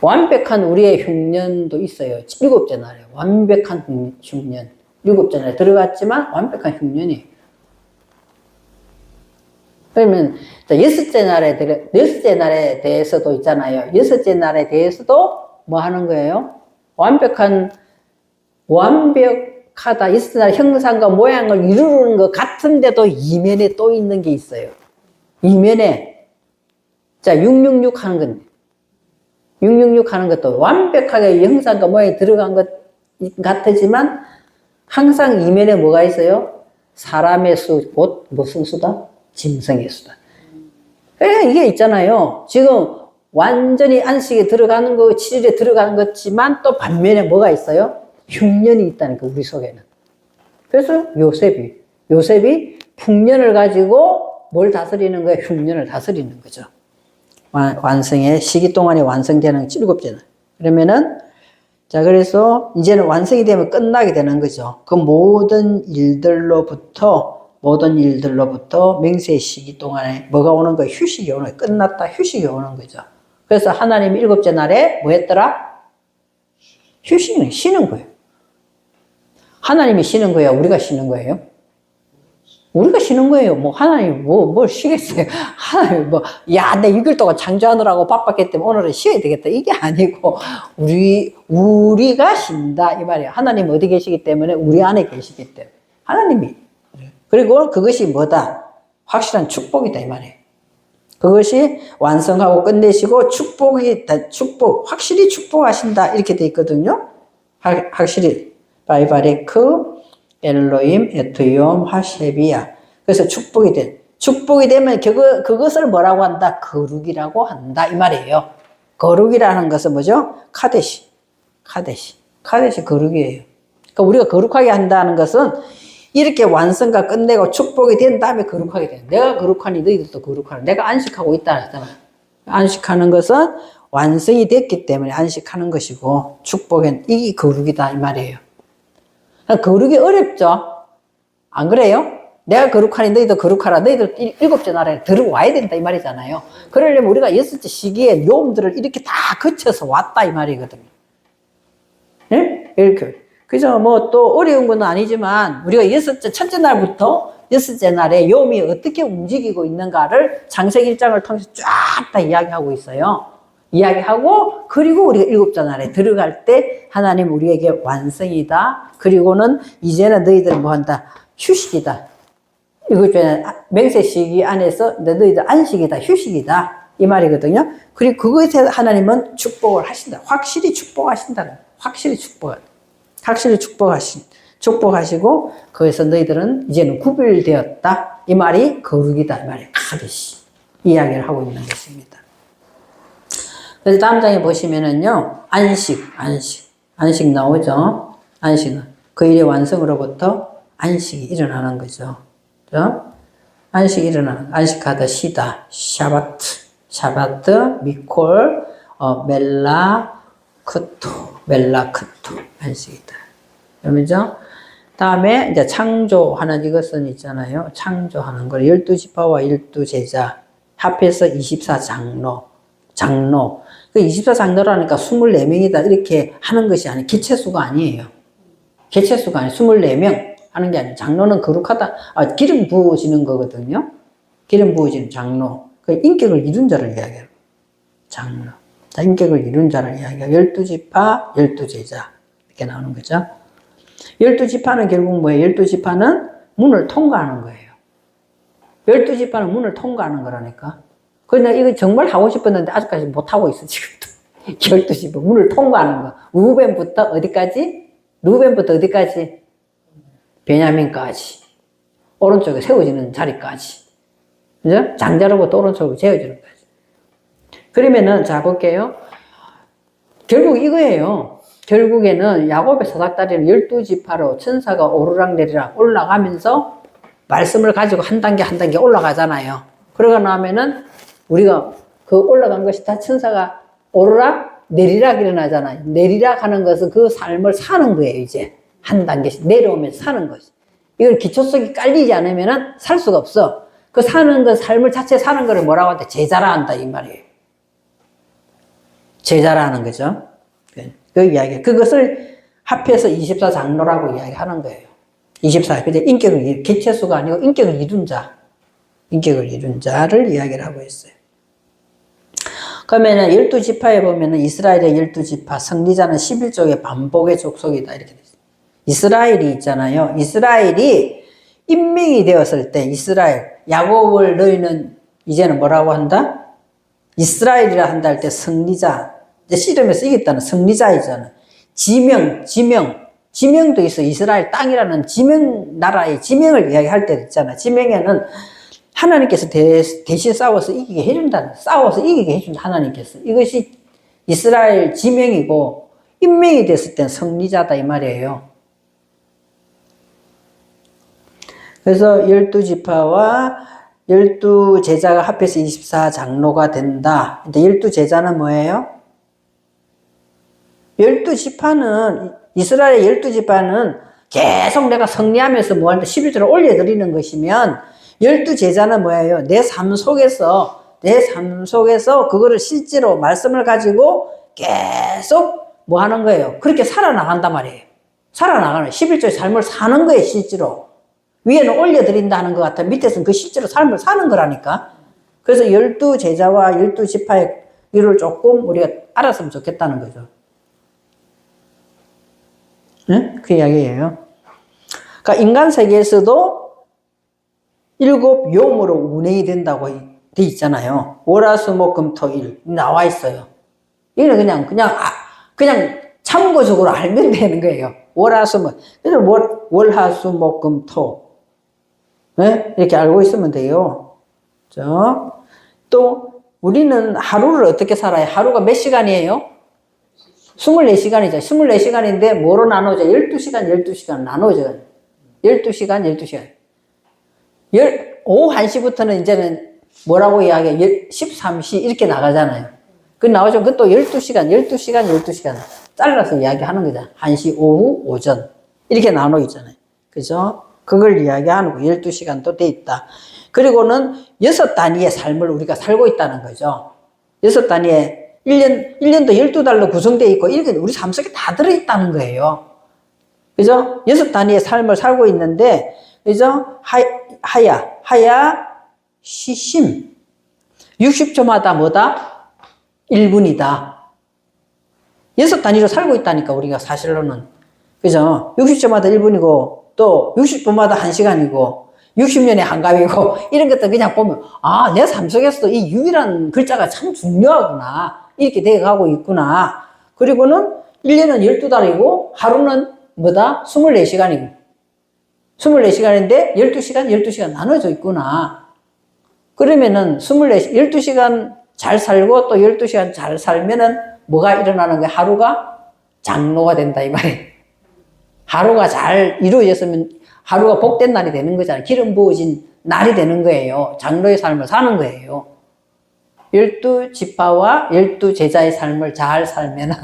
완벽한 우리의 흉년도 있어요. 일곱째 날에 완벽한 흉년. 일곱째 날에 들어갔지만 완벽한 흉년이에요. 그러면 여섯째 날에 대해서도 있잖아요. 여섯째 날에 대해서도 뭐 하는 거예요? 완벽하다. 여섯째 날 형상과 모양을 이루는 것 같은데도 이면에 또 있는 게 있어요. 이면에. 자, 666 하는 건데. 666 하는 것도 완벽하게 형상과 모양이 들어간 것 같지만 항상 이면에 뭐가 있어요? 사람의 수, 곧 무슨 수다? 짐승의 수다. 이게 있잖아요. 지금 완전히 안식에 들어가는 거, 7일에 들어가는 거지만 또 반면에 뭐가 있어요? 흉년이 있다는 거, 우리 속에는. 그래서 요셉이 풍년을 가지고 뭘 다스리는 거예요? 흉년을 다스리는 거죠. 완성의 시기 동안에 완성되는 일곱째 날. 그러면은, 자, 그래서 이제는 완성이 되면 끝나게 되는 거죠. 그 모든 일들로부터 맹세의 시기 동안에 뭐가 오는 거예요? 휴식이 오는 거예요. 끝났다, 휴식이 오는 거죠. 그래서 하나님이 일곱째 날에 뭐 했더라? 쉬는 거예요. 하나님이 쉬는 거예요? 우리가 쉬는 거예요? 우리가 쉬는 거예요. 뭐, 하나님, 뭘 쉬겠어요? 하나님, 내 6일 동안 창조하느라고 바빴기 때문에 오늘은 쉬어야 되겠다. 이게 아니고, 우리가 쉰다. 이 말이에요. 하나님 어디 계시기 때문에? 우리 안에 계시기 때문에. 하나님이. 그리고 그것이 뭐다? 확실한 축복이다. 이 말이에요. 그것이 완성하고 끝내시고 확실히 축복하신다. 이렇게 돼 있거든요. 확실히. 바이바레크, 엘로임, 에투욤, 하셰비야. 그래서 축복이 되면 그것을 뭐라고 한다? 거룩이라고 한다. 이 말이에요. 거룩이라는 것은 뭐죠? 카데시 거룩이에요. 그러니까 우리가 거룩하게 한다는 것은 이렇게 완성과 끝내고 축복이 된 다음에 거룩하게 돼. 내가 거룩하니 너희들도 거룩하라. 내가 안식하고 있다 했잖아. 안식하는 것은 완성이 됐기 때문에 안식하는 것이고 축복은 이게 거룩이다 이 말이에요. 거룩이 어렵죠? 안 그래요? 내가 거룩하니 너희도 거룩하라. 너희들 일곱째 날에 들어와야 된다 이 말이잖아요. 그러려면 우리가 여섯째 시기에 요음들을 이렇게 다 거쳐서 왔다 이 말이거든요. 네? 이렇게. 그죠? 또 어려운 건 아니지만 우리가 첫째 날부터 여섯째 날에 요음이 어떻게 움직이고 있는가를 창세기 1장을 통해서 쫙 다 이야기하고 있어요. 이야기하고 그리고 우리가 일곱째 날에 들어갈 때 하나님 우리에게 완성이다. 그리고는 이제는 너희들은 뭐 한다? 휴식이다. 일곱째 맹세 시기 안에서 너희들 안식이다. 휴식이다. 이 말이거든요. 그리고 그것에 하나님은 축복을 하신다. 확실히 축복하신다. 확실히 축복하시고 거기서 너희들은 이제는 구별되었다. 이 말이 거룩이다. 이 말이 카드시 이야기를 하고 있는 것입니다. 그래서 다음 장에 보시면은요. 안식 나오죠. 안식은 그 일의 완성으로부터 안식이 일어나는 거죠. 그죠? 안식하다 쉬다 샤바트 미콜 멜라크토 안식이다. 그러면죠. 다음에 이제 창조하는 이것은 있잖아요. 창조하는 걸 12지파와 12제자 합해서 24장로. 그 24장로라니까 24명이다 이렇게 하는 것이 아니에요. 개체수가 아니에요. 24명 하는 게 아니에요. 장로는 거룩하다. 기름 부어지는 거거든요. 기름 부어지는 장로. 그 인격을 이룬 자를 이야기해요. 장로. 인격을 이룬 자를 이야기해요. 12지파, 12제자. 이렇게 나오는 거죠. 12지파는 결국 뭐예요? 12지파는 문을 통과하는 거예요. 12지파는 문을 통과하는 거라니까. 그냥 이거 정말 하고 싶었는데 아직까지 못하고 있어, 지금도. 12시 문을 통과하는 거. 루벤부터 어디까지? 루벤부터 어디까지? 베냐민까지. 오른쪽에 세워지는 자리까지. 그죠? 장자로부터 오른쪽으로 세워지는 거지. 그러면은, 자, 볼게요. 결국 이거예요. 결국에는 야곱의 사닥다리는 12지파로 천사가 오르락내리락 올라가면서 말씀을 가지고 한 단계 한 단계 올라가잖아요. 그러고 나면은 우리가 그 올라간 것이 다 천사가 오르락 내리락 일어나잖아요. 내리락 하는 것은 그 삶을 사는 거예요, 이제. 한 단계씩 내려오면서 사는 것이. 이걸 기초성이 깔리지 않으면은 살 수가 없어. 그 사는 것, 삶을 자체 사는 거를 뭐라고 한다? 제자라 한다, 이 말이에요. 제자라 하는 거죠. 그 이야기. 그것을 합해서 24장로라고 이야기하는 거예요. 24. 근데 인격을, 개체수가 아니고 인격을 이룬 자. 인격을 이룬 자를 이야기를 하고 있어요. 그러면은 12지파에 보면은 이스라엘의 12지파, 승리자는 11족의 반복의 족속이다. 이렇게 돼 있어요. 이스라엘이 있잖아요. 이스라엘이 임명이 되었을 때, 이스라엘, 야곱을 너희는 이제는 뭐라고 한다? 이스라엘이라 한다 할 때 승리자. 이제 씨름에서 이겼다는 승리자이잖아. 지명도 있어. 이스라엘 땅이라는 지명, 나라의 지명을 이야기할 때 있잖아. 지명에는 하나님께서 대신 싸워서 이기게 해준다. 싸워서 이기게 해준다. 하나님께서. 이것이 이스라엘 지명이고, 임명이 됐을 땐 승리자다. 이 말이에요. 그래서 12지파와 12제자가 합해서 24장로가 된다. 근데 12제자는 뭐예요? 12지파는, 이스라엘의 12지파는 계속 내가 승리하면서 뭐하는데 11조를 올려드리는 것이면 12제자는 뭐예요? 내 삶 속에서 그거를 실제로 말씀을 가지고 계속 뭐 하는 거예요? 그렇게 살아나간단 말이에요. 살아나가는 11조의 삶을 사는 거예요, 실제로. 위에는 올려드린다는 것 같아. 밑에서는 그 실제로 삶을 사는 거라니까. 그래서 12제자와 12지파의 이를 조금 우리가 알았으면 좋겠다는 거죠. 네? 그 이야기예요. 그러니까 인간 세계에서도 7용으로 운행이 된다고 돼 있잖아요. 월화수목금토일 나와 있어요. 이거는 그냥 참고적으로 알면 되는 거예요. 월화수목. 그래서 월화수목금토. 네? 이렇게 알고 있으면 돼요. 또 우리는 하루를 어떻게 살아요? 하루가 몇 시간이에요? 24시간이죠. 24시간인데 뭐로 나누죠? 12시간, 12시간 나누죠. 12시간, 12시간. 오후 1시부터는 이제는 뭐라고 이야기해? 13시 이렇게 나가잖아요. 그 나오죠. 그것도 12시간, 12시간, 12시간. 잘라서 이야기하는 거죠. 1시, 오후, 오전. 이렇게 나눠 있잖아요. 그죠? 그걸 이야기하는 거. 12시간도 돼 있다. 그리고는 6단위의 삶을 우리가 살고 있다는 거죠. 6단위의 1년도 12달로 구성되어 있고, 이렇게 우리 삶 속에 다 들어있다는 거예요. 그죠? 6단위의 삶을 살고 있는데, 그죠? 하야, 시심. 60초마다 뭐다? 1분이다. 6단위로 살고 있다니까, 우리가 사실로는. 그죠? 60초마다 1분이고, 또 60분마다 1시간이고, 60년에 한갑이고, 이런 것들 그냥 보면, 아, 내 삶 속에서도 이 유일한 글자가 참 중요하구나. 이렇게 돼가고 있구나. 그리고는 1년은 12달이고, 하루는 뭐다? 24시간이고. 24시간인데 12시간, 12시간 나눠져 있구나. 그러면은 12시간 잘 살고 또 12시간 잘 살면은 뭐가 일어나는 거야? 하루가 장로가 된다, 이 말이에요. 하루가 잘 이루어졌으면 하루가 복된 날이 되는 거잖아요. 기름 부어진 날이 되는 거예요. 장로의 삶을 사는 거예요. 12지파와 12제자의 삶을 잘 살면은,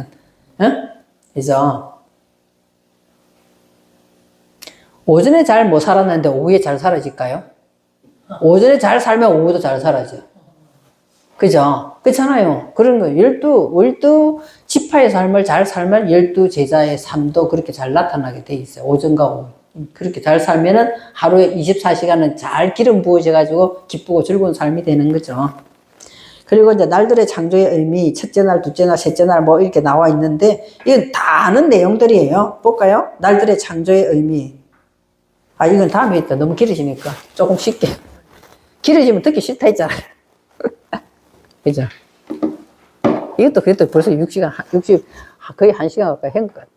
그죠? 오전에 잘 못 살았는데 오후에 잘 살아질까요? 오전에 잘 살면 오후도 잘 살아져. 그죠? 그렇잖아요. 그런 거예요. 12지파의 삶을 잘 살면 12제자의 삶도 그렇게 잘 나타나게 돼 있어요. 오전과 오후. 그렇게 잘 살면은 하루에 24시간은 잘 기름 부어져가지고 기쁘고 즐거운 삶이 되는 거죠. 그리고 이제 날들의 창조의 의미, 첫째 날, 둘째 날, 셋째 날 뭐 이렇게 나와 있는데, 이건 다 아는 내용들이에요. 볼까요? 날들의 창조의 의미. 아, 이건 다음에 있다. 너무 길어지니까. 조금 쉽게. 길어지면 듣기 싫다 했잖아요. 그죠? 이것도 그래도 벌써 60, 거의 1시간 가까이 한 것 같아.